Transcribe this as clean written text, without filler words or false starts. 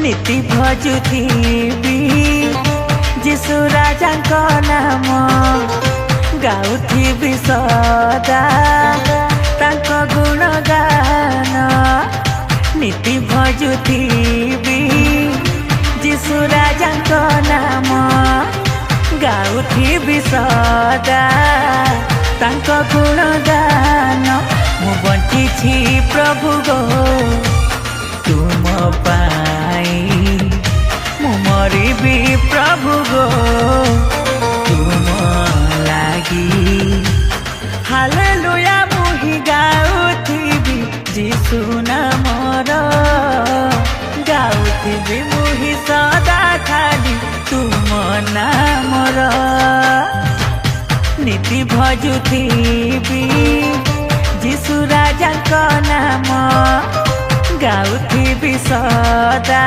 नीति भजुथिबी जीशु राजा नाम गाउथिबी सदा तांको गुणगान नीति भजुथिबी जीशु राजा नाम गाउथिबी सदा तांको गुणगान मु बंचिछि प्रभु गो तुम पाई मु मरिबी प्रभु गो तुम लागी हालेलुया मुहि गाउथिबी जीशु नामर गाउथिबी मुहि सदा खाली तुम नामर नीति भजुथिबी जीशु राजा नाम गाउथिबी सदा